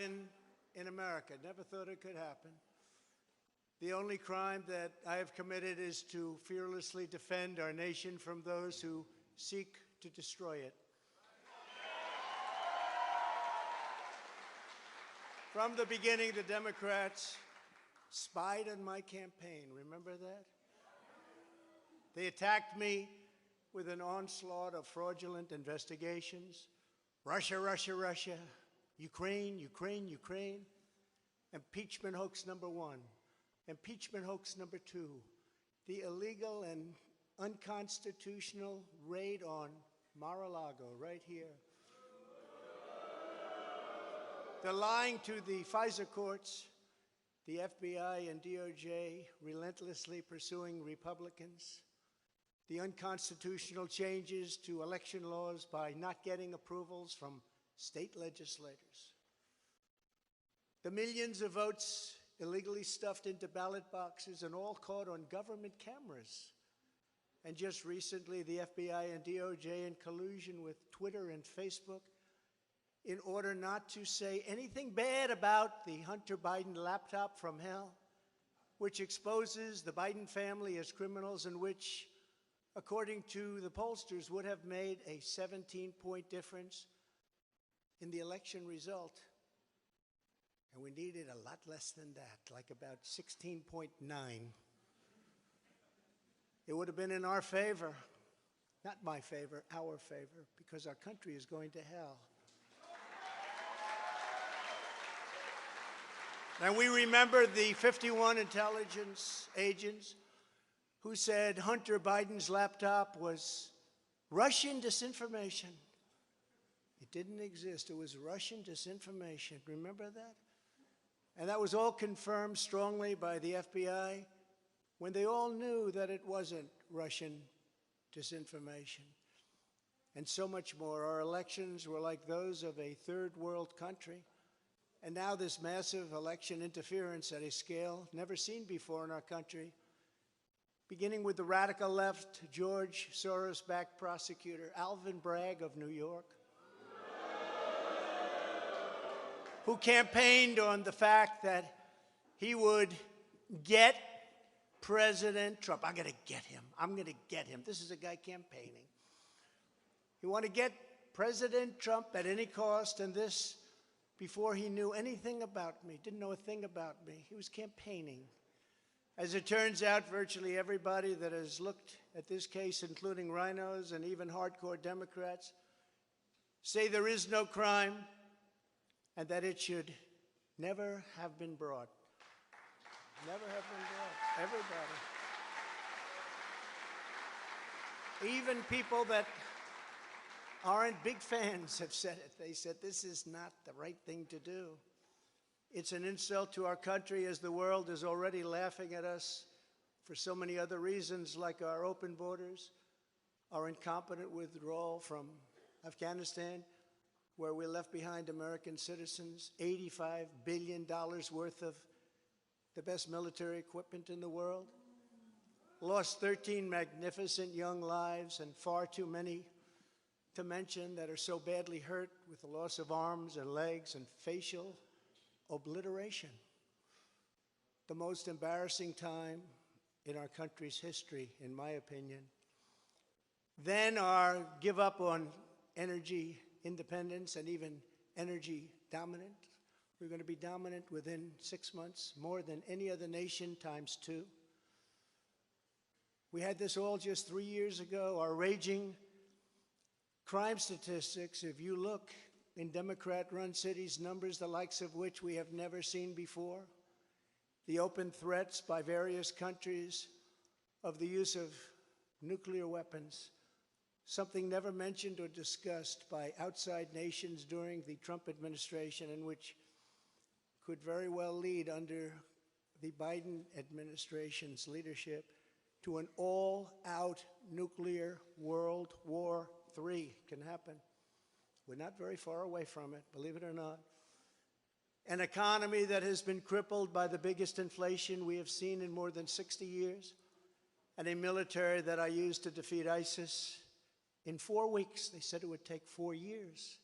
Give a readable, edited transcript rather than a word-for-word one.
In America. Never thought it could happen. The only crime that I have committed is to fearlessly defend our nation from those who seek to destroy it. From the beginning, the Democrats spied on my campaign. Remember that? They attacked me with an onslaught of fraudulent investigations. Russia, Russia, Russia. Ukraine, Ukraine, Ukraine. Impeachment hoax number 1. Impeachment hoax number 2. The illegal and unconstitutional raid on Mar-a-Lago, right here. The lying to the FISA courts, the FBI and DOJ relentlessly pursuing Republicans, the unconstitutional changes to election laws by not getting approvals from state legislators, the millions of votes illegally stuffed into ballot boxes and all caught on government cameras. And just recently, the FBI and DOJ in collusion with Twitter and Facebook in order not to say anything bad about the Hunter Biden laptop from hell, which exposes the Biden family as criminals and which, according to the pollsters, would have made a 17-point difference in the election result. And we needed a lot less than that, like about 16.9. It would have been in our favor, not my favor, our favor, because our country is going to hell. And we remember the 51 intelligence agents who said Hunter Biden's laptop was Russian disinformation. It didn't exist. It was Russian disinformation. Remember that? And that was all confirmed strongly by the FBI when they all knew that it wasn't Russian disinformation. And so much more. Our elections were like those of a third world country. And now this massive election interference at a scale never seen before in our country, beginning with the radical left, George Soros-backed prosecutor Alvin Bragg of New York, who campaigned on the fact that he would get President Trump. I'm going to get him. I'm going to get him. This is a guy campaigning. He wanted to get President Trump at any cost, and this before he knew anything about me, didn't know a thing about me. He was campaigning. As it turns out, virtually everybody that has looked at this case, including rhinos and even hardcore Democrats, say there is no crime and that it should never have been brought. Never have been brought. Everybody. Even people that aren't big fans have said it. They said this is not the right thing to do. It's an insult to our country, as the world is already laughing at us for so many other reasons, like our open borders, our incompetent withdrawal from Afghanistan, where we left behind American citizens, $85 billion worth of the best military equipment in the world, lost 13 magnificent young lives, and far too many to mention that are so badly hurt with the loss of arms and legs and facial obliteration. The most embarrassing time in our country's history, in my opinion. Then our give up on energy independence and even energy dominant. We're going to be dominant within 6 months, more than any other nation times 2. We had this all just 3 years ago. Our raging crime statistics, if you look in Democrat-run cities, numbers the likes of which we have never seen before. The open threats by various countries of the use of nuclear weapons, something never mentioned or discussed by outside nations during the Trump administration, and which could very well lead under the Biden administration's leadership to an all-out nuclear World War III can happen. We're not very far away from it, believe it or not. An economy that has been crippled by the biggest inflation we have seen in more than 60 years, and a military that I used to defeat ISIS in 4 weeks. They said it would take 4 years.